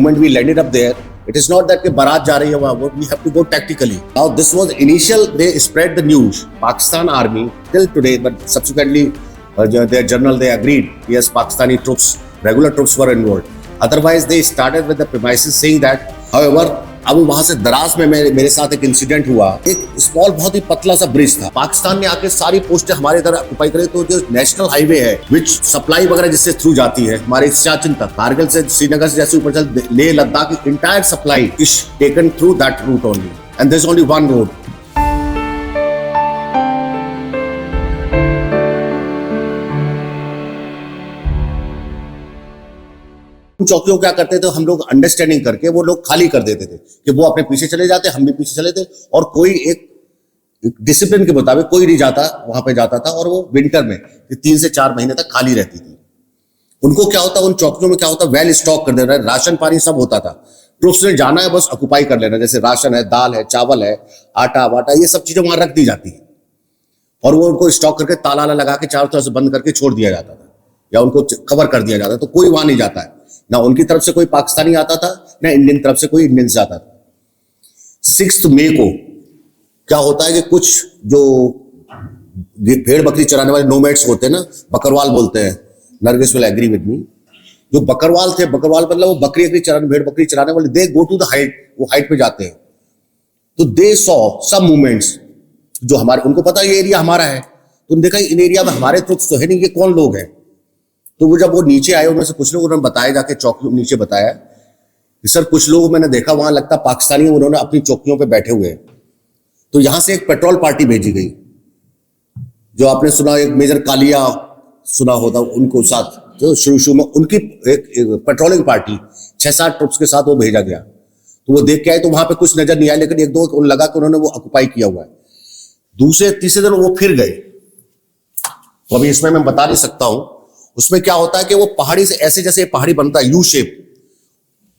moment we landed up there, it is not that कि बारात जा रही है वहाँ, we have to go tactically. Now this was initial, they spread the news, Pakistan army till today, but subsequently their general they agreed, yes, Pakistani troops, regular troops were involved. Otherwise they started with the premises saying that, however, अब वहां से दराज में मेरे साथ एक incident हुआ, एक स्मॉल बहुत ही पतला सा ब्रिज था। पाकिस्तान ने आके सारी पोस्टें हमारे इधर ऑक्युपाई करे, तो जो नेशनल हाईवे है विच सप्लाई वगैरह जिससे थ्रू जाती है हमारे सियाचिन तक, कारगिल से श्रीनगर से जैसे ऊपर चल लेह लद्दाख की entire supply is taken through that route only, and there is only one road. चौकियों क्या करते थे हम लोग, अंडरस्टैंडिंग करके वो लोग खाली कर देते थे कि वो अपने पीछे चले जाते, हम भी पीछे चले थे, और कोई एक डिसिप्लिन के मुताबिक कोई नहीं जाता वहां पे जाता था, और वो विंटर में 3 से 4 महीने तक खाली रहती थी। उनको क्या होता, उन चौकियों में क्या होता, वेल स्टॉक कर देना, राशन पानी सब होता था। ट्रूप्स ने जाना है बस ऑक्युपाई कर लेना, जैसे राशन है, दाल है, चावल है, आटा वाटा, ये सब चीजें वहां रख दी जाती है, और वो उनको स्टॉक करके ताला लगा के चारों तरफ से बंद करके छोड़ दिया जाता था, या उनको कवर कर दिया जाता था, तो कोई वहां नहीं जाता है, ना उनकी तरफ से कोई पाकिस्तानी आता था, ना इंडियन तरफ से कोई इंडियन जाता था। 6 मई को क्या होता है कि कुछ जो भेड़ बकरी चराने वाले नोमैड्स होते हैं ना, बकरवाल बोलते हैं, Nargis will agree with me, जो बकरवाल थे, बकरवाल मतलब वो बकरी चराने, भेड़ बकरी चराने वाले, दे गो टू द हाइट, वो हाइट पे जाते हैं, तो दे सॉ सम मूवमेंट्स, जो हमारे, उनको पता ये एरिया हमारा है, तो उन्होंने देखा इन एरिया में हमारे ट्रुप्स तो है नहीं, ये कौन लोग हैं। तो वो जब वो नीचे आए, उनमें से कुछ लोग उन्होंने बताया, जाके चौकी नीचे बताया कि सर कुछ लोग मैंने देखा वहां लगता पाकिस्तानी, उन्होंने अपनी चौकियों पे बैठे हुए हैं। तो यहां से एक पेट्रोल पार्टी भेजी गई, जो आपने सुना, एक मेजर कालिया सुना होता, उनको साथ तो शुरू में उनकी एक पेट्रोलिंग पार्टी 6-7 ट्रुप्स के साथ वो भेजा गया। तो वो देख के आए, तो वहां पे कुछ नजर नहीं आया, लेकिन 1-2 लगा कि उन्होंने वो ऑक्युपाई किया हुआ है। दूसरे तीसरे दिन वो फिर गए, तो अभी इसमें मैं बता नहीं सकता हूं। उसमें क्या होता है कि वो पहाड़ी से ऐसे, जैसे पहाड़ी बनता है यू शेप,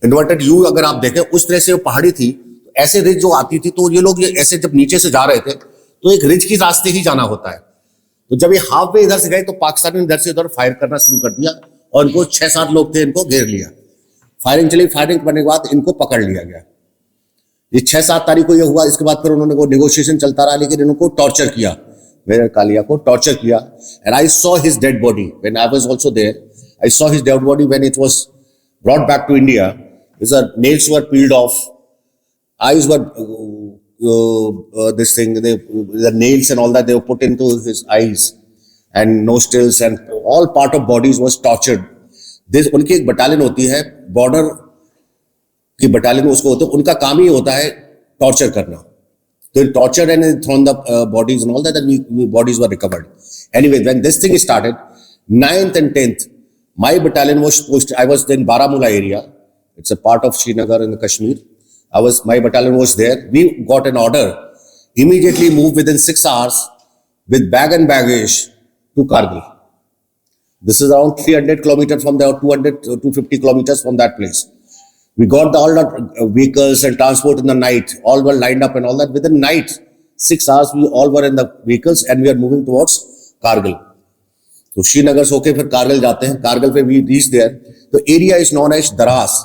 इन्वर्टेड यू, अगर आप देखें उस तरह से वो पहाड़ी थी, तो ऐसे रिज जो आती थी, तो ये लोग ये ऐसे जब नीचे से जा रहे थे, तो एक रिज की रास्ते ही जाना होता है। तो जब ये हाफ वे इधर से गए, तो पाकिस्तानी ने इधर से उधर फायर करना शुरू कर दिया, और इनको 6-7 लोग थे, इनको घेर लिया। फायरिंग चली, फायरिंग करने के बाद इनको पकड़ लिया गया। ये 6-7 तारीख को ये हुआ। इसके बाद फिर उन्होंने वो नेगोशिएशन चलता रहा, लेकिन इनको टॉर्चर किया, मेजर कालिया को टॉर्चर किया, and I saw his dead body when I was also there. I saw his dead body when it was brought back to India. His nails were peeled off, eyes were this thing, the nails and all that they were put into his eyes, and nostrils and all part of bodies was tortured. This उनकी एक battalion होती है, border की battalion उसको होता है, उनका काम ही होता है टॉर्चर करना। They tortured and thrown the bodies and all that, and bodies were recovered. Anyway, when this thing started, 9th and 10th, my battalion was posted. I was in Baramulla area. It's a part of Srinagar in Kashmir. My battalion was there. We got an order, immediately move within 6 hours with bag and baggage to Kargil. This is around 300 kilometers from there, 250 kilometers from that place. We got all the vehicles and transport in the night. All were lined up and all that. Within night, 6 hours, we all were in the vehicles and we are moving towards Kargil. So Srinagar से होके फिर कारगिल जाते हैं। कारगिल पे we reach there. The area is known as Daras.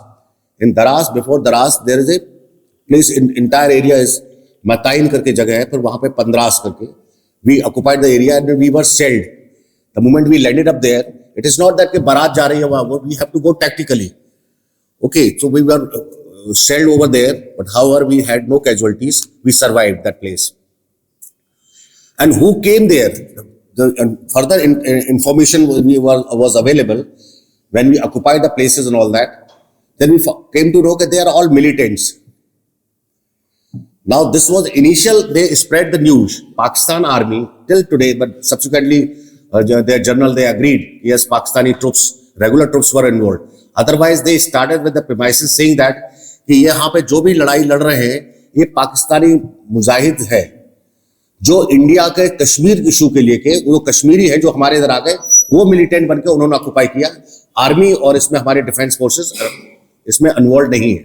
In Daras, before Daras, there is a place. Entire area is Matain करके जगह है। फिर वहाँ पे Pandras करके we occupied the area and we were shelled. The moment we landed up there, it is not that कि बारात जा रही है वहाँ, we have to go tactically. Okay, so we were shelled over there, but however we had no casualties. We survived that place. And who came there? And further information was available when we occupied the places and all that. Then we came to know that they are all militants. Now this was initial, they spread the news, Pakistan army till today, but subsequently their general they agreed, yes, Pakistani troops, regular troops were involved. Otherwise they started with the premises saying that कि यहाँ पे जो भी लड़ाई लड़ रहे हैं ये पाकिस्तानी मुजाहिद है, जो इंडिया के कश्मीर इशू के लिए के वो कश्मीरी है जो हमारे इधर आ गए, वो मिलिटेंट बनके उन्होंने ऑक्युपाई किया। आर्मी और इसमें हमारे डिफेंस फोर्सेस इसमें इन्वॉल्व नहीं है।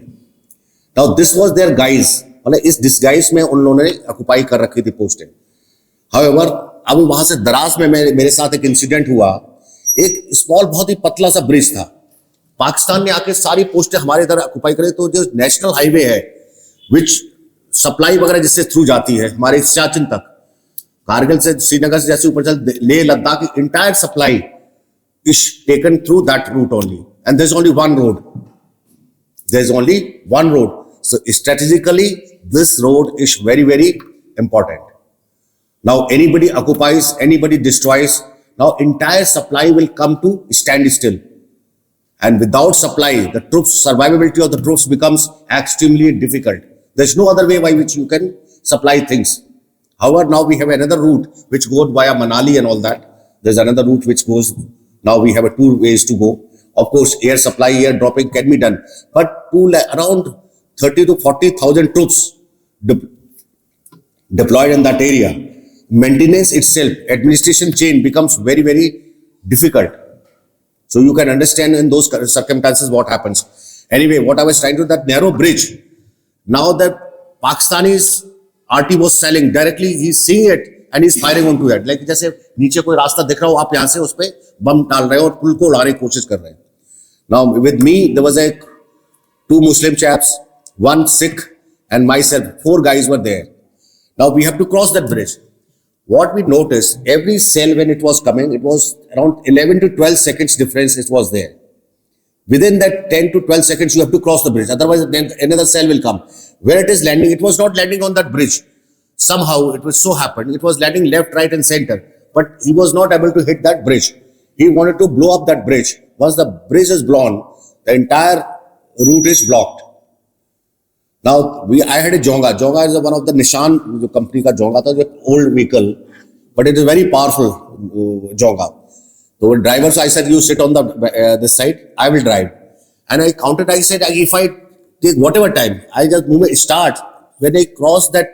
Now this was their guise, मतलब इस डिस्गाइज में उन लोगों ने ऑक्युपाई कर रखी थी पोस्टें। हाउएवर अब वहां से दराज में मेरे साथ एक इंसिडेंट हुआ, एक स्मॉल बहुत ही पतला सा ब्रिज था, पाकिस्तान ने आके सारी पोस्टें हमारे इधर ऑक्युपाई करे, तो जो नेशनल हाईवे है विच सप्लाई वगैरह जिससे थ्रू जाती है हमारे सियाचिन तक, कारगिल से श्रीनगर से जैसे ऊपर चल ले लद्दाख की entire supply is taken through that route only, and there is only one road, there is only one road. So strategically this road is very very important. Now anybody occupies, anybody destroys, now entire supply will come to stand still, and without supply the troops, survivability of the troops becomes extremely difficult. There's no other way by which you can supply things. However, now we have another route which goes via Manali and all that. There's another route which goes, now we have two ways to go. Of course air supply, air dropping can be done, but around 30 to 40,000 troops deployed in that area, maintenance itself, administration chain becomes very very difficult. So you can understand in those circumstances what happens. Anyway, what I was trying to, that narrow bridge, now the Pakistanis RT was selling directly, he's seeing it and he's firing onto it. Like जैसे नीचे कोई रास्ता दिख रहा हो, आप यहाँ से उस पे बम डाल रहे हो और पुल को उड़ाने की कोशिश कर रहे हैं. Now with me there was two Muslim chaps, one Sikh and myself, 4 guys were there. Now we have to cross that bridge. What we noticed, every cell when it was coming, it was around 11 to 12 seconds difference it was there. Within that 10 to 12 seconds you have to cross the bridge, otherwise then another cell will come. Where it is landing, it was not landing on that bridge. Somehow it was so happened, it was landing left, right and center, but he was not able to hit that bridge. He wanted to blow up that bridge. Once the bridge is blown, the entire route is blocked. Now I had a Jonga. Jonga is one of the Nishan company ka Jonga tha, old vehicle, but it is very powerful Jonga. So driver, so I said, you sit on the this side, I will drive. And I counted, I said, if I take whatever time, I just move start. When I cross that,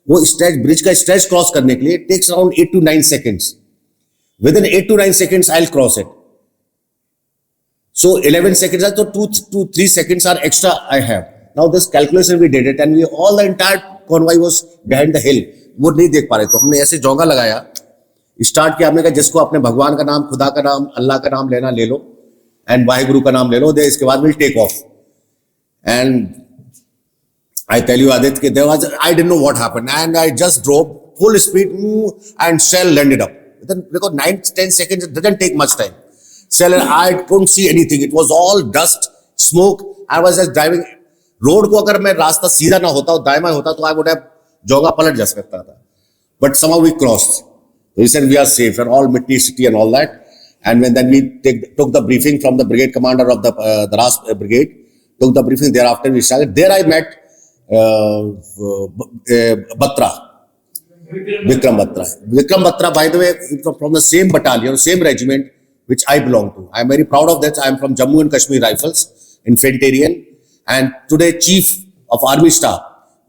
वो stretch bridge का stretch cross करने के लिए, it takes around 8 to 9 seconds. Within 8 to 9 seconds, I'll cross it. So 11 seconds, so 2 to 3 seconds are extra I have. Now this calculation we did it, and we all the entire convoy was behind the hill. वो नहीं देख पा रहे, तो हमने ऐसे जोंगा लगाया, start किया. हमने कहा जिसको अपने भगवान का नाम, खुदा का नाम, अल्लाह का नाम लेना ले लो, एंड वाहिगुरु का नाम ले लो, दे इसके बाद will take off. And I tell you, Aditya, there was, I didn't know what happened, and I just drove full speed and shell landed up. Then because 9-10 seconds, it doesn't take much time. Shell, I couldn't see anything. It was all dust, smoke. I was just driving. Road को अगर मैं रास्ता सीधा ना होता, दाएं होता, तो I would have जोगा पलट जा सकता था. But somehow we crossed. We said we are safe, and all Mitti city and all that. And when then we took the briefing from the brigade commander of the Dras brigade, took the briefing. Thereafter we started. There I met Batra, Vikram Batra. Vikram Batra, by the way, from the same battalion, same regiment which I belong to. I am very proud of that. I am from Jammu and Kashmir Rifles, infantryman, and today Chief of Army Staff,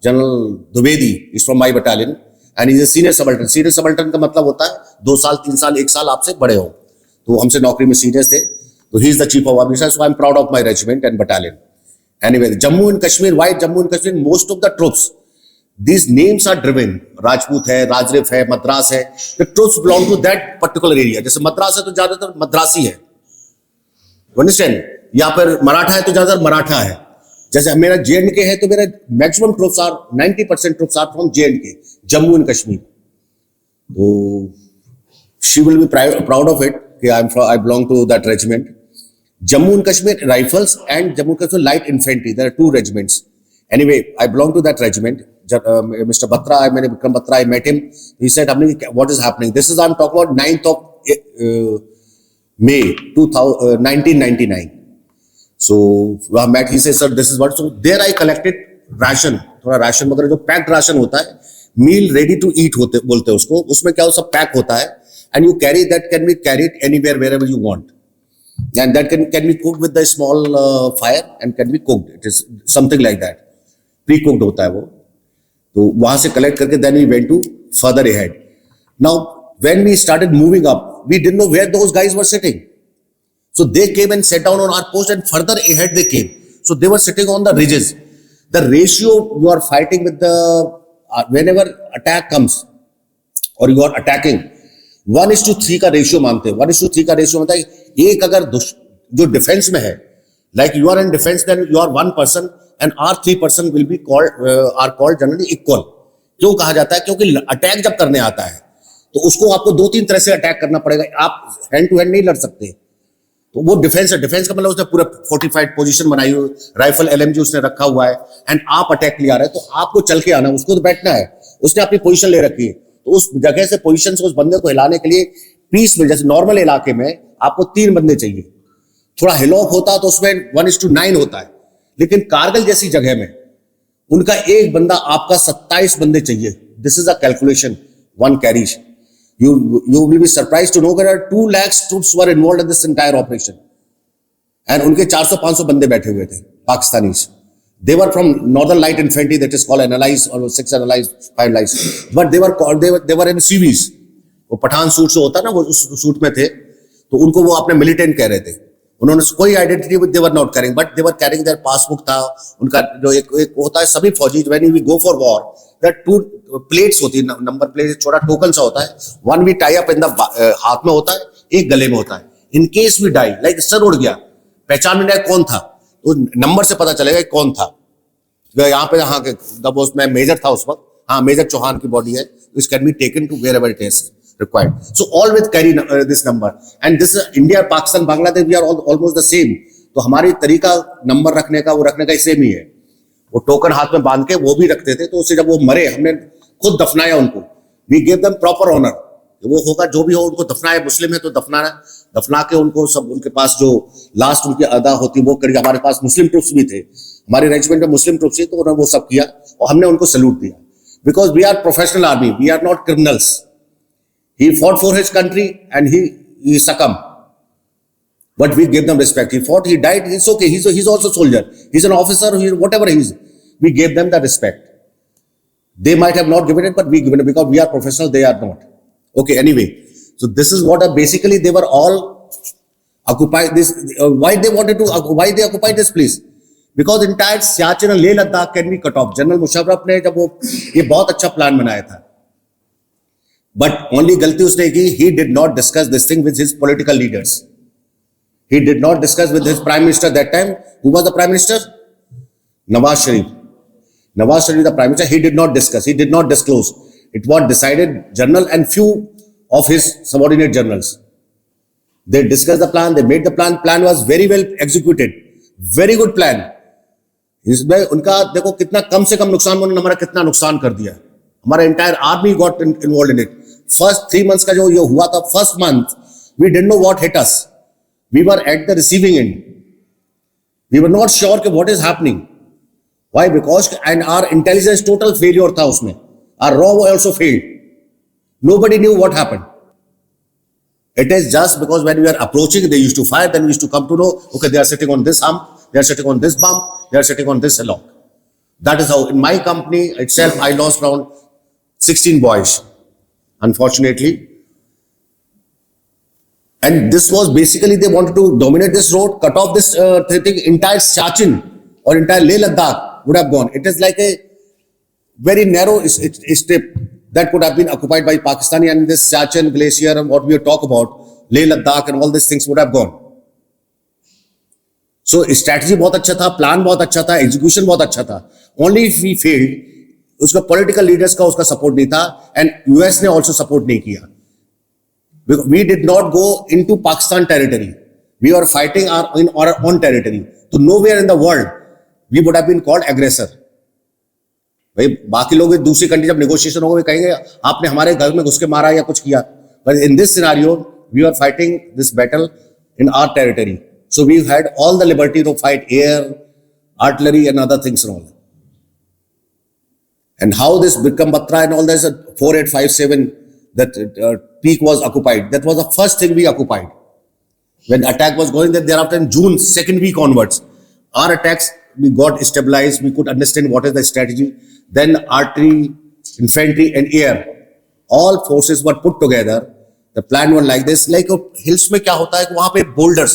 General Dwivedi, is from my battalion, and he is a senior subaltern. Senior subaltern का मतलब होता है 2 साल, 3 साल, 1 साल आपसे बड़े हो, तो हमसे नौकरी में सीनियर्स थे. तो he is the Chief of Army Staff, so I am proud of my regiment and battalion. Anyway, Jammu and Kashmir, why Jammu and Kashmir? Most of the troops, these names are driven. Rajput है, Rajrif है, Madras है. The troops belong to that particular area. जैसे मद्रास है तो ज्यादातर मद्रासी है. You understand? या फिर मराठा है तो ज्यादातर मराठा है. जैसे मेरा J&K है तो मेरा maximum troops are 90% troops are from J&K, Jammu and Kashmir. So she will be proud of it. I belong to that regiment. Jammu and Kashmir Rifles and Jammu and Kashmir Light Infantry. There are 2 regiments. Anyway, I belong to that regiment. Mr. Batra, Vikram Batra, I met him. He said, what is happening? This is, I'm talking about 9th of May 1999. So I met, he said, sir, this is what. So there I collected ration. थोड़ा ration वगैरह जो packed ration होता है, meal ready to eat होते बोलते हैं उसको. उसमें क्या सब pack होता है, and you carry that, can be carried anywhere wherever you want. And that can be cooked with the small fire and can be cooked. It is something like that. Pre-cooked होता है वो. तो वहां से collect करके then we went to further ahead. Now when we started moving up, we didn't know where those guys were sitting. So they came and sat down on our post, and further ahead they came. So they were sitting on the ridges. The ratio you are fighting with the whenever attack comes or you are attacking, 1:3 का ratio मानते हैं. 1:3 का ratio होता है. एक अगर जो defence में है Like you are in defense, then you are one person and our 3% will be called generally equal. क्यों कहा जाता है? क्योंकि अटैक जब करने आता है तो उसको आपको 2-3 तरह से अटैक करना पड़ेगा, आप हैंड टू हैंड नहीं लड़ सकते। तो वो डिफेंस है। डिफेंस का मतलब उसने पूरा फोर्टिफाइड पोजीशन बनाई हुई, राइफल LMG उसने रखा हुआ है, एंड आप अटैक ले आ रहे हैं तो आपको चल के आना, उसको तो बैठना है, उसने अपनी पोजीशन ले रखी है। तो उस जगह से पोजीशन से उस बंदे को हिलाने के लिए पीस में, जैसे नॉर्मल इलाके में आपको 3 बंदे चाहिए, थोड़ा हिलॉक होता तो उसमें 1:9 होता है, लेकिन कारगिल जैसी जगह में उनका एक बंदा आपका 27 बंदे चाहिए। This is a calculation one carries. You will be surprised to know that 2 lakh troops were involved in this entire operation, and उनके 400-500 बंदे बैठे हुए थे Pakistanis. They were from Northern Light Infantry, that is called NLIs or 6 NLIs, 5 NLIs, but they were in CVs। वो Pathan suit से होता ना, वो उस सूट में थे, तो उनको वो अपने मिलिटेंट कह रहे थे। उन्होंने कोई identity they were not carrying, but they were carrying their passbook था उनका। जो एक होता है सभी फौजी, when we go for war, that 2 plates होती है, नंबर प्लेट, छोटा टोकन सा होता है। One we tie up in the हाथ में होता है, एक गले में होता है। In case we die, like sir उड़ गया, पहचान में कौन था, तो नंबर से पता चलेगा कौन था। यहाँ पे हाँ मैं मेजर था उस वक्त, हाँ मेजर चौहान की बॉडी है, this can be taken to wherever it is required. So always carry this number, and this India, Pakistan, Bangladesh, we are all almost the same. तो हमारी तरीका नंबर रखने का, वो रखने का सेम ही है। वो टोकन हाथ में बांध के वो भी रखते थे, तो उससे जब वो मरे हमने खुद दफनाया उनको। We gave them proper honor। वो होगा जो भी हो, उनको दफनाया, मुस्लिम है तो दफना के उनको सब, उनके पास जो लास्ट उनकी अदा होती वो करी। हमारे पास मुस्लिम ट्रूप्स भी थे, हमारे रेजिमेंट में मुस्लिम ट्रूप्स थी, तो उन्होंने वो सब किया और हमने उनको सैल्यूट दिया। Because we are professional army, we are not criminals. He fought for his country and he succumbed, but we gave them respect. He fought, he died, it's okay. He's also soldier. He's an officer. Whatever he is, we gave them the respect. They might have not given it, but we given it because we are professional. They are not. Okay. Anyway, so this is what basically they were all occupied. This why they occupied this place? Because entire Siachen and Leh Ladakh can be cut off. General Musharraf ने जब वो ये बहुत अच्छा plan बनाया था, but only गलती उसने की, he did not discuss this thing with his political leaders. He did not discuss with his prime minister that time. Who was the prime minister? Nawaz Sharif. Nawaz Sharif, the prime minister, he did not discuss. He did not disclose. It was decided general and few of his subordinate generals. They discussed the plan. They made the plan. Plan was very well executed. Very good plan. इसमें उनका देखो कितना कम से कम नुकसान, उन्होंने हमारा कितना नुकसान कर दिया। हमारा entire army got involve in it. First 3 months का जो ये हुआ था, first month we didn't know what hit us, we were at the receiving end, we were not sure कि what is happening. Why? Because and our intelligence total failure था उसमें, our रॉ also failed, nobody knew what happened. It is just because when we are approaching, they used to fire, then we used to come to know, okay, they are sitting on this hump, they are sitting on this bump, they are sitting on this hillock. That is how in my company itself I lost around 16 boys, unfortunately. And this was basically, they wanted to dominate this road, cut off this thing. Entire Siachen or entire Leh Ladakh would have gone. It is like a very narrow strip that could have been occupied by Pakistani, and this Siachen glacier and what we talk about, Leh Ladakh and all these things would have gone. So strategy बहुत अच्छा था, plan बहुत अच्छा था, execution बहुत अच्छा था। Only if we failed, उसका पॉलिटिकल लीडर्स का उसका सपोर्ट नहीं था, एंड यूएस ने ऑल्सो सपोर्ट नहीं किया। We did not go into Pakistan territory. We were fighting in our own territory. So nowhere in the world we would have been called aggressor. भाई बाकी लोग दूसरी कंट्री जब नेगोशिएशन होगा, कहेंगे आपने हमारे घर में घुस के मारा या कुछ किया, but in this scenario we were fighting this battle in our territory. So we had all the liberty to fight air, artillery and other things and all. And how this Bikram Batra and all this 4857, that peak was occupied. That was the first thing we occupied. When attack was going, that thereafter in June, second week onwards, our attacks, we got stabilized. We could understand what is the strategy. Then artillery, infantry and air, all forces were put together. The plan was like this. Like hills में क्या होता है कि वहां पे boulders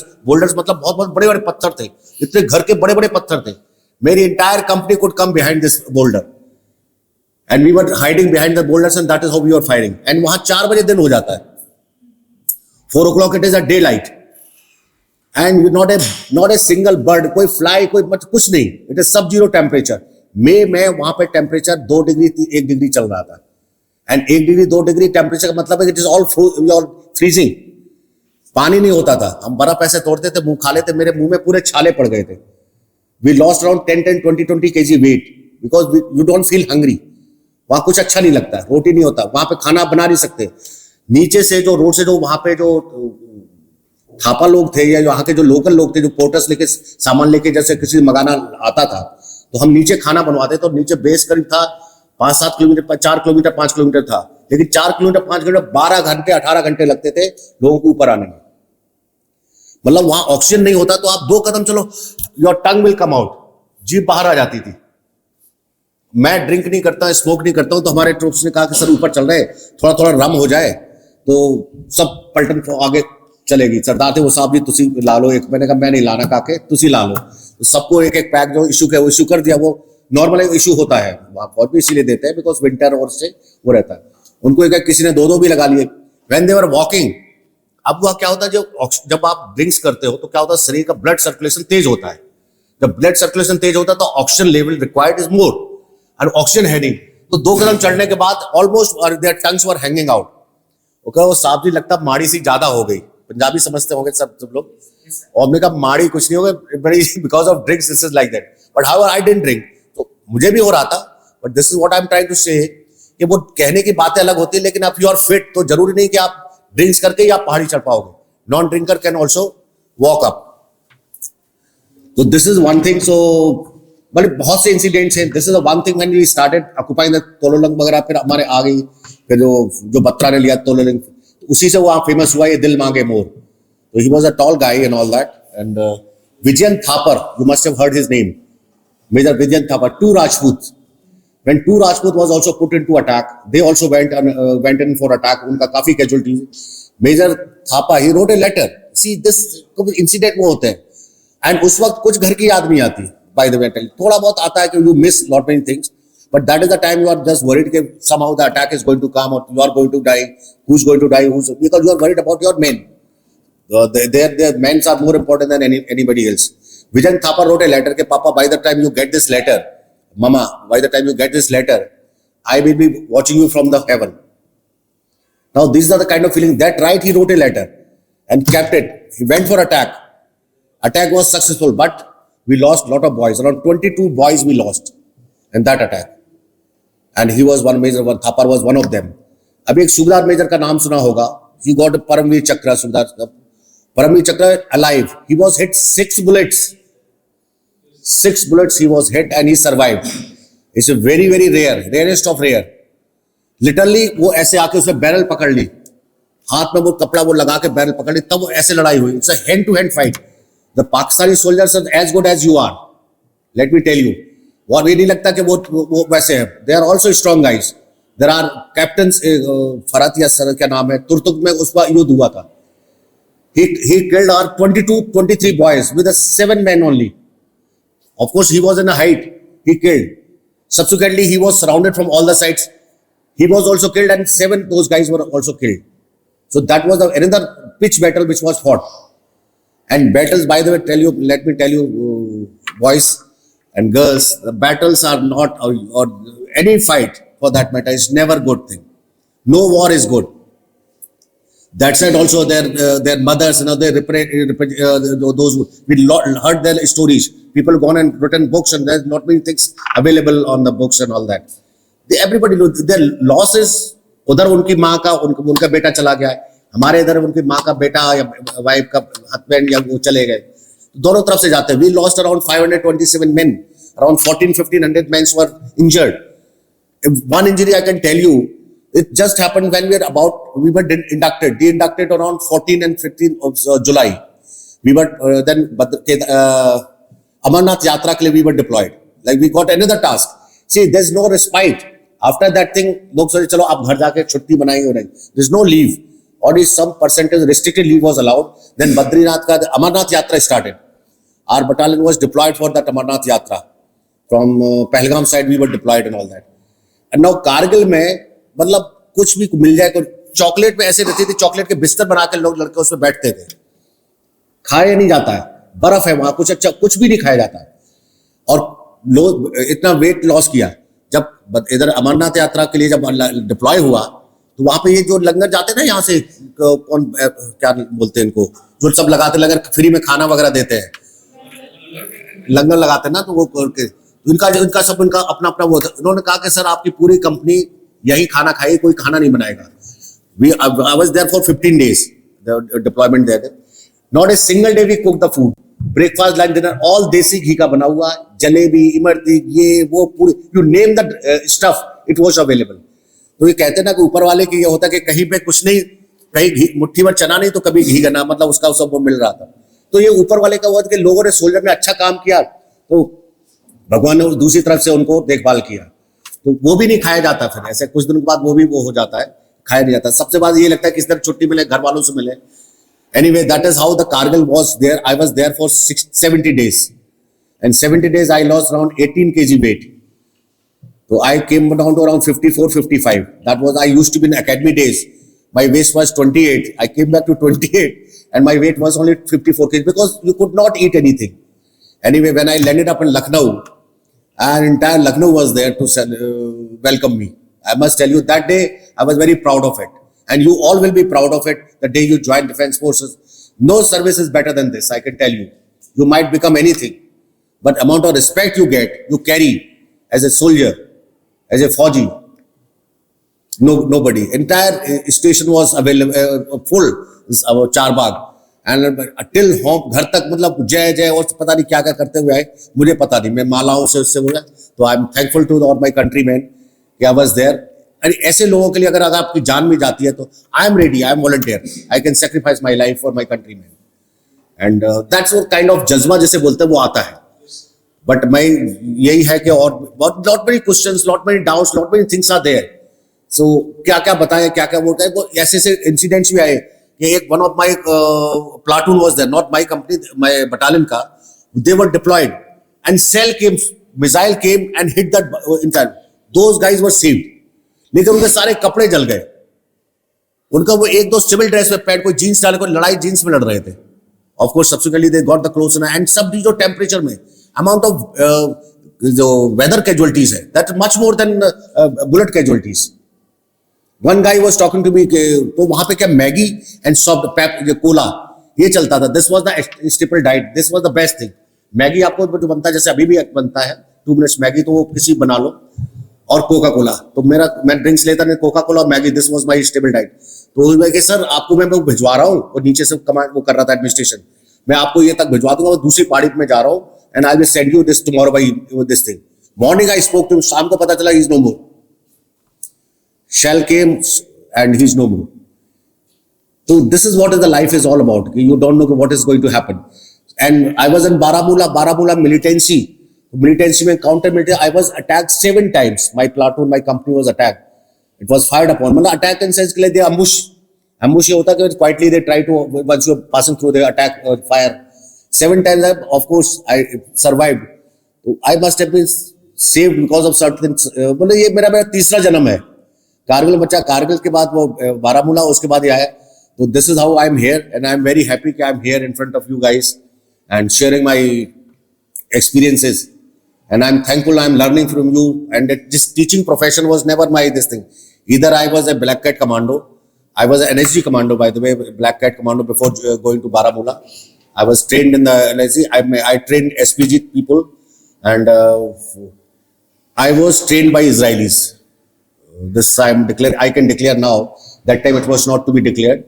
मतलब बहुत बहुत बड़े बड़े पत्थर थे, इतने घर के बड़े बड़े पत्थर थे। मेरी entire company could come behind this boulder, and we were hiding behind the boulders, and that is how we were fighting. And वहां 4 बजे दिन हो जाता है, 4 o'clock it is at daylight. And not a single bird, कोई fly, कोई मत कुछ नहीं, इट इज सब जीरो टेम्परेचर। मई में वहां पे टेम्परेचर 2 डिग्री 1 डिग्री चल रहा था, एंड 1 डिग्री 2 डिग्री टेम्परेचर का मतलब है इट इज ऑल फ्रीजिंग। पानी नहीं होता था, हम बर्फ ऐसे तोड़ते थे, मुंह खा लेते, मेरे मुंह में पूरे छाले पड़ गए थे। We lost around 10-20 kg weight because you don't feel hungry. वहां कुछ अच्छा नहीं लगता, रोटी नहीं होता, वहां पे खाना बना नहीं सकते। नीचे से जो रोड से जो वहां पे जो थापा लोग थे या वहां के जो लोकल लोग थे जो पोर्टर्स लेके सामान लेके जैसे किसी मंगाना आता था तो हम नीचे खाना बनवाते थे, और नीचे बेस करीब था 5-7 किलोमीटर, 4 किलोमीटर 5 किलोमीटर था, लेकिन 4 किलोमीटर 5 किलोमीटर 12 घंटे 18 घंटे लगते थे लोगों को ऊपर आने में। मतलब वहां ऑक्सीजन नहीं होता तो आप 2 कदम चलो, your tongue will come out, जीभ बाहर आ जाती थी। मैं ड्रिंक नहीं करता, स्मोक नहीं करता हूं, तो हमारे ट्रूप्स ने कहा कि सर ऊपर चल रहे, थोड़ा थोड़ा रम हो जाए तो सब पलटन आगे चलेगी। सरदार थे वो, साहब जी तुसी ला लो एक, मैंने कहा मैं नहीं लाना काके, तुसी ला लो। तो सबको एक एक पैक जो इशू वो इशू कर दिया। वो नॉर्मल इशू होता है वहां पर भी, इसीलिए देते हैं बिकॉज विंटर और से वो रहता है। उनको एक किसी ने 2-2 भी लगा लिए व्हेन दे वर वॉकिंग। अब वह क्या होता है, जब आप ड्रिंक्स करते हो तो क्या होता है, शरीर का ब्लड सर्कुलेशन तेज होता है। जब ब्लड सर्कुलेशन तेज होता है तो oxygen level required is more, और ऑक्सीजन है नहीं, तो 2 कदम चढ़ने के बाद almost their tongues were hanging out. वो साहब जी लगता माड़ी सी ज्यादा हो गई, पंजाबी समझते होंगे सब लोग, और हमने कहा माड़ी कुछ नहीं होगा, because of drinks this is like that, but how I didn't drink. तो मुझे भी हो रहा था, but this is what I am trying to say, कि वो कहने की बातें अलग होती है, लेकिन आप यू आर फिट तो जरूरी नहीं कि आप ड्रिंक्स करके ही आप पहाड़ी चढ़ पाओगे। Non drinker can also walk up. तो this is one thing. So but बहुत से इंसिडेंट्स हैं। This is one thing when we started occupying the Tololing वगैरह, फिर हमारे आ गई, फिर जो बत्रा ने लिया तोलोलंग, उसी से वहां फेमस हुआ ये दिल मांगे मोर। तो he was a tall guy and all that. And Vijayan Thapar, you must have heard his name, Major Vijayan Thapa, 2 Rajputs. When 2 Rajput was also put into attack, they also went in for attack. उनका काफी casualties. Major Thapa, he wrote a letter. See, this incident वो होते हैं, and उस वक्त कुछ घर की याद नहीं आती. By the way, थोड़ा बहुत आता है कि you miss lot many things, but that is the time you are just worried कि somehow the attack is going to come or you are going to die. Who's going to die? Because you are worried about your men. Their men are more important than anybody else. Vijayan Thapa wrote a letter कि पापा, by the time you get this letter, Mama, by the time you get this letter, I will be watching you from the heaven. Now these are the kind of feeling. That right, he wrote a letter and kept it. He went for attack. Attack was successful, but we lost lot of boys. Around 22 boys we lost in that attack. And he was one major. Thapar was one of them. अभी एक सुबेदार major का नाम सुना होगा. He got a Paramveer Chakra. Paramveer Chakra alive. He was hit 6 bullets. 6 bullets he was hit and he survived. It's a very very rarest of rare. Literally वो ऐसे आके उसने बैरल पकड़ ली, हाथ में वो कपड़ा वो लगा के बैरल पकड़ ली, तब वो ऐसे लड़ाई हुई. It's a hand to hand fight. The Pakistani soldiers are as good as you are. Let me tell you. और ये नहीं लगता कि वो वैसे हैं. They are also strong guys. There are captains, फरात या सर क्या नाम है, तुर्तुक में उस बार युद्ध हुआ था. He killed our 23 boys with 7 men only. Of course, he was in a height. He killed. Subsequently, he was surrounded from all the sides. He was also killed, and 7 those guys were also killed. So that was another pitch battle which was fought. And battles, by the way, let me tell you, boys and girls, the battles are not, or any fight for that matter, is never good thing. No war is good. That said, also their mothers, those we heard their stories. People gone and written books, and there's not many things available on the books and all that. Everybody knows their losses. उधर उनकी माँ का उनका बेटा चला गया है, हमारे इधर उनकी माँ का बेटा या वाइफ का हस्बैंड या वो चले गए. दोनों तरफ से जाते हैं. We lost around 527 men. Around 1,400-1,500 men were injured. One injury I can tell you. It just happened when we were de-inducted around 14 and 15 of July. We were then Amarnath Yatra ke liye we were deployed. Like we got another task. See, there's no respite. After that thing, log soche chalo ab ghar jaake chutti banai ho nahi. There's no leave. Only some percentage restricted leave was allowed. Then Badrinath ka Amarnath Yatra started. Our battalion was deployed for that Amarnath Yatra. From Pahalgam side we were deployed and all that. And now Kargil में मतलब कुछ भी मिल जाए तो chocolate पे ऐसे रहती थी, चॉकलेट के बिस्तर बना के लोग लड़के उसमें बैठते थे. खाया नहीं जाता है, बर्फ है वहां, कुछ अच्छा कुछ भी नहीं खाया जाता है। और लोग इतना वेट लॉस किया। जब इधर अमरनाथ यात्रा के लिए जब डिप्लॉय हुआ तो वहां पे ये जो लंगर जाते हैं ना, यहाँ से कौन क्या बोलते हैं इनको, जो सब लगाते लंगर, फ्री में खाना वगैरह देते हैं, लंगर लगाते हैं ना, तो वो करके इनका अपना अपना वो, उन्होंने कहा कि सर आपकी पूरी कंपनी यही खाना खाएगी, कोई खाना नहीं बनाएगा। I was there for 15 days, the deployment there. Not a single day we cooked the food. Breakfast, lunch, dinner, all देसी घी का बना हुआ, जलेबी, इमरती, ये वो पूरी, you name the stuff, it was available. तो ये कहते हैं ना कि ऊपर वाले की ये होता है कि कहीं पे कुछ नहीं, कहीं घी मुट्ठी भर चना नहीं तो कभी घी करना, मतलब उसका सब वो मिल रहा था। तो ये ऊपर वाले का हुआ कि लोगों ने सोल्जर में अच्छा काम किया तो भगवान ने दूसरी तरफ से उनको देखभाल किया, तो वो भी नहीं खाया जाता। फिर ऐसे कुछ दिनों के बाद वो भी वो हो जाता है, खाया नहीं जाता। सबसे बाद ये लगता है किस तरह छुट्टी मिले, घर वालों से मिले। Anyway, that is how the Kargil was there. I was there for 70 days. And 70 days I lost around 18 kg weight. So I came down to around 54, 55. That was, I used to be in academy days. My waist was 28. I came back to 28 and my weight was only 54 kg because you could not eat anything. Anyway, when I landed up in Lucknow, and entire Lucknow was there to welcome me. I must tell you, that day I was very proud of it. And you all will be proud of it the day you join Defence Forces. No service is better than this, I can tell you. You might become anything, but amount of respect you get, you carry as a soldier, as a Fauji. Nobody. Entire station was available, full, our Charbagh. And till home, घर तक मतलब जय जय और पता नहीं क्या क्या करते हुए आए, मुझे पता नहीं, मैं मालाओं से उससे हुआ। तो I am thankful to all my countryman कि आई वाज देयर। और ऐसे लोगों के लिए अगर आपकी जान भी जाती है तो I am ready, I am volunteer, I can sacrifice my life for my countryman. And that's वो काइंड ऑफ जज्बा जिसे बोलते हैं वो आता है। बट मैं यही है कि और बहुत lot many questions, lot many doubts, lot many things are there. So क्या क्या बताएं, क्या क्या बोलते हैं, वो ऐसे ऐसे इंसिडेंट्स भी आए कि एक one of my platoon was there, not my company, my battalion का, they were deployed and shell came, missile came and hit that इंसान, दोज गाइज वर सेव्ड, लेकिन उनके सारे कपड़े जल गए। उनका वो एक दो सिविल ड्रेस में पैंट, कोई जीन्स डाले, कोई लड़ाई जीन्स में लड़ रहे थे। Of course subsequently they got the clothes and सब जो टेम्परेचर में अमाउंट ऑफ जो वेदर कैजुअलिटीज है, that much more than bullet casualties. One guy was talking to me, तो वहां पे क्या Maggi and soft pep cola ये चलता था। This was the staple diet, this was the best thing. Maggi आपको जो बनता है, जैसे अभी भी बनता है 2 मिनट्स मैगी, तो वो किसी बना लो, और कोका कोला। तो मैं ड्रिंक्स लेता नहीं, कोका कोला और Maggi, this was my stable diet. तो मैं कि सर आपको मैं भिजवा रहा हूँ, और नीचे से कमांड वो कर रहा था एडमिनिस्ट्रेशन, मैं आपको ये तक भिजवा दूंगा, वो दूसरी पार्टी में जा रहा हूँ, and I will send you this tomorrow by this thing. Morning I spoke to, शाम को पता चला he is no more. Shell came and he's no more. So this is what the life is all about. You don't know what is going to happen. And I was in Baramulla militancy. Militancy में counter military, I was attacked 7 times. My platoon, my company was attacked. It was fired upon. मतलब attack in sense के लिए they ambush. Ambush ये होता है कि quietly they try to, once you're passing through, they attack or fire. 7 times, of course, I survived. So I must have been saved because of certain things. बोले ये मेरा तीसरा जन्म है। कारगिल बच्चा, कारगिल के बाद वो बारामूला, उसके बाद ये आया। तो this is how I am here, and I am very happy कि I am here in front of you guys and sharing my experiences, and I am thankful, I am learning from you. And this teaching profession was never my this thing. Either I was a black cat commando, I was an NSG commando, by the way, black cat commando before going to Baramulla. I was trained in the NSG. I trained SPG people, and I was trained by Israelis. This I can declare now. That time it was not to be declared.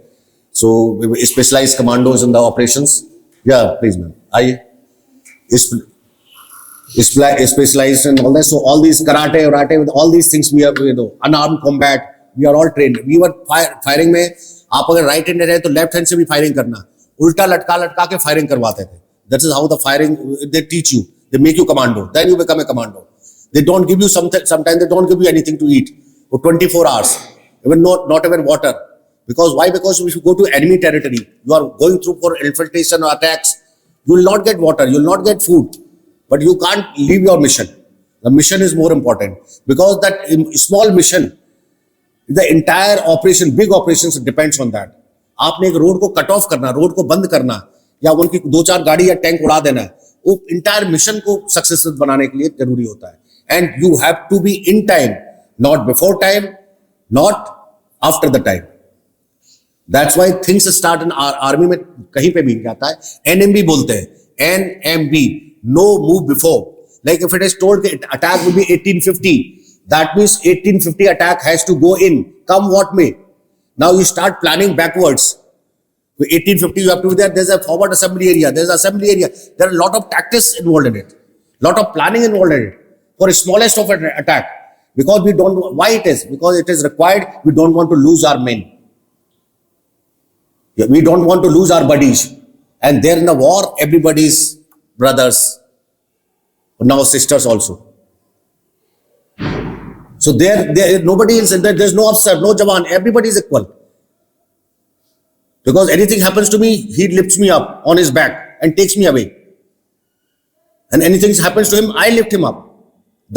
So we specialized commandos in the operations. Yeah, please, ma'am. I specialized in all that. So all these karate, all these things we have, unarmed combat. We are all trained. We were firing में, आप अगर right handed है तो left hand से भी firing करना, उल्टा लटका के firing करवाते थे. That is how the firing they teach you. They make you commando. Then you become a commando. They don't give you sometimes they don't give you anything to eat for 24 hours, even not even water. Because why? Because if you go to enemy territory, you are going through for infiltration or attacks, you will not get water, you will not get food, but you can't leave your mission. The mission is more important, because that small mission, the entire operation, big operations depends on that. आपने एक road को cut off करना, road को बंद करना, या उनकी 2-4 गाड़ी या टैंक उड़ा देना है, वो इंटायर मिशन को सक्सेसफुल बनाने के लिए जरूरी होता है। And you have to be in time, not before time, not after the time. That's why things start in army में कहीं पे भी जाता है एनएमबी बोलते हैं, NMB, no move before. Like if it is told attack will be 1850, that means 1850 attack has to go in, come what may. Now you start planning backwards. 1850 you have to be there. There's a forward assembly area, there's an assembly area, there are a lot of tactics involved in it, lot of planning involved in it for the smallest of an attack, because we don't, why it is, because it is required. We don't want to lose our men, we don't want to lose our buddies, and there in the war everybody's brothers, now sisters also. So there nobody is, there's no officer, no jawan, everybody is equal. Because anything happens to me, he lifts me up on his back and takes me away. And anything happens to him, I lift him up.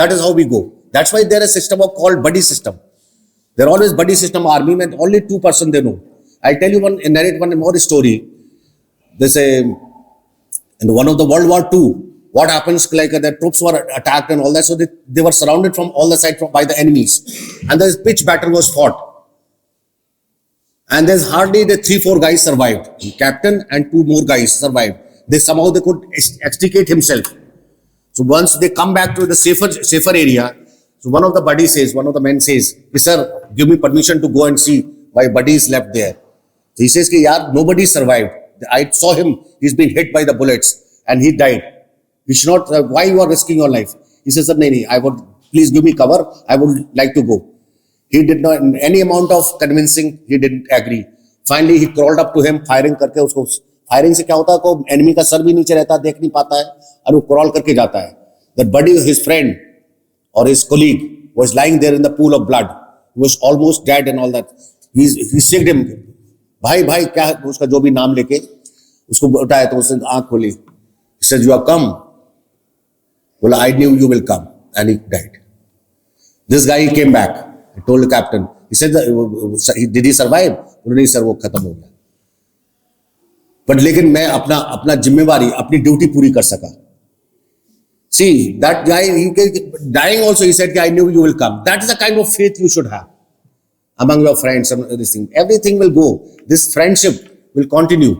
That is how we go. That's why there is a system called buddy system. There always buddy system army, and only 2 person they know. I'll tell you narrate one more story. They say in one of the World War II, what happens, like the troops were attacked and all that, so they were surrounded from all the sides by the enemies, and the pitch battle was fought. And there's hardly the 3-4 guys survived. The captain and 2 more guys survived. They somehow they could extricate himself. So once they come back to the safer area, so one of the men says, "Sir, give me permission to go and see my buddy is left there." So he says, "Yaar, nobody survived. I saw him. He's been hit by the bullets and he died. You should not. Why you are risking your life?" He says, "Sir, nahi, I would please give me cover. I would like to go." He did not, any amount of convincing, he didn't agree. Finally, he crawled up to him, firing करके उसको, firing से क्या होता है, को enemy का sir भी नीचे रहता है, देख नहीं पाता है, और वो क्रॉल करके जाता है. That buddy, his friend or his colleague was lying there in the pool of blood. He was almost dead and all that. He saved him. भाई भाई क्या उसका जो भी नाम लेके उसको उठाया तो उसने आंख खोली. He said, "You have come." बोला, "I knew you will come," and he died. This guy he came back. He told the captain. He said, "Did he survive?" बोले, "नहीं सर, वो खत्म हो गया." But लेकिन मैं अपना जिम्मेवारी, अपनी ड्यूटी पूरी कर सका. See, that guy, dying also, he said, "I knew you will come." That is the kind of faith you should have among your friends and this thing. Everything will go. This friendship will continue.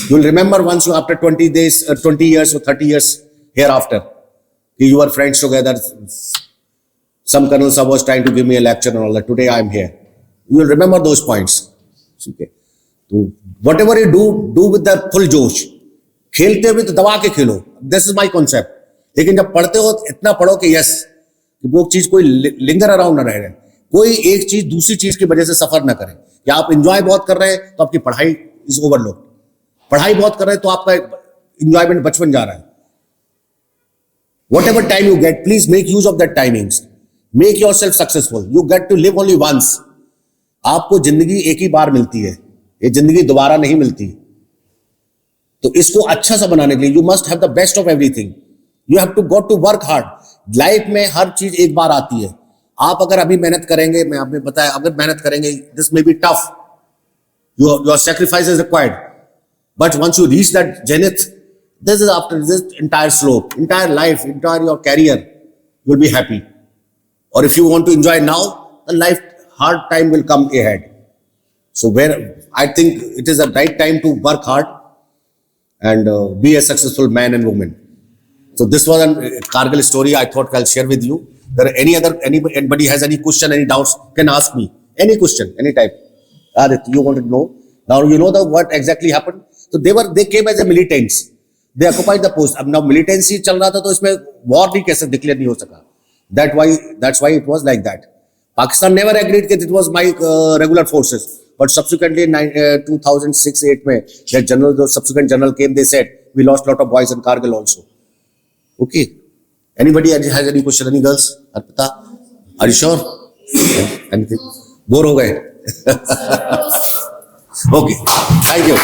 You will remember once you, after 20 days, 20 years or 30 years hereafter, you were friends together. Some colonel sir was trying to give me a lecture and all that. Today I am here. You will remember those points. Okay. So whatever you do with the full जोश. खेलते हुए तो दबा के खेलो. This is my concept. लेकिन जब पढ़ते हो इतना पढ़ो कि यस, कि वो चीज कोई लिंगर अराउंड ना रहे, कोई एक चीज दूसरी चीज की वजह से सफर ना करे. या आप इंजॉय बहुत कर रहे हैं तो आपकी पढ़ाई इज ओवरलोड. पढ़ाई बहुत कर रहे हैं तो आपका इंजॉयमेंट बचपन जा रहा है. Whatever time you get, please make use of that timings. Make yourself successful. You get to live only once. आपको जिंदगी एक ही बार मिलती है, ये जिंदगी दोबारा नहीं मिलती. तो इसको अच्छा सा बनाने के लिए you must have the best of everything. You have to go to work hard. Life में हर चीज एक बार आती है. आप अगर अभी मेहनत करेंगे, मैं आपने बताया, अगर मेहनत करेंगे, this may be tough. Your sacrifice is required. But once you reach that zenith, this is after this entire slope, entire life, entire your career, you will be happy. Or if you want to enjoy now, the life hard time will come ahead. So I think it is the right time to work hard and be a successful man and woman. So this was a Kargil story I thought I'll share with you. There anybody has any question, any doubts, can ask me. Any question, any type. You want to know? Now you know what exactly happened? So they came as a militants. They occupied the post. अब now militancy चल रहा था तो इसमें war भी कैसे declare नहीं हो सका. That's why it was like that. Pakistan never agreed that it was my regular forces. But subsequently in 2006-8 में, the subsequent general came, they said, "We lost a lot of boys in Kargil also." Okay. Anybody has any question? Any girls? Arpita? Are you sure? Anything? Bore हो गए? Okay. Thank you.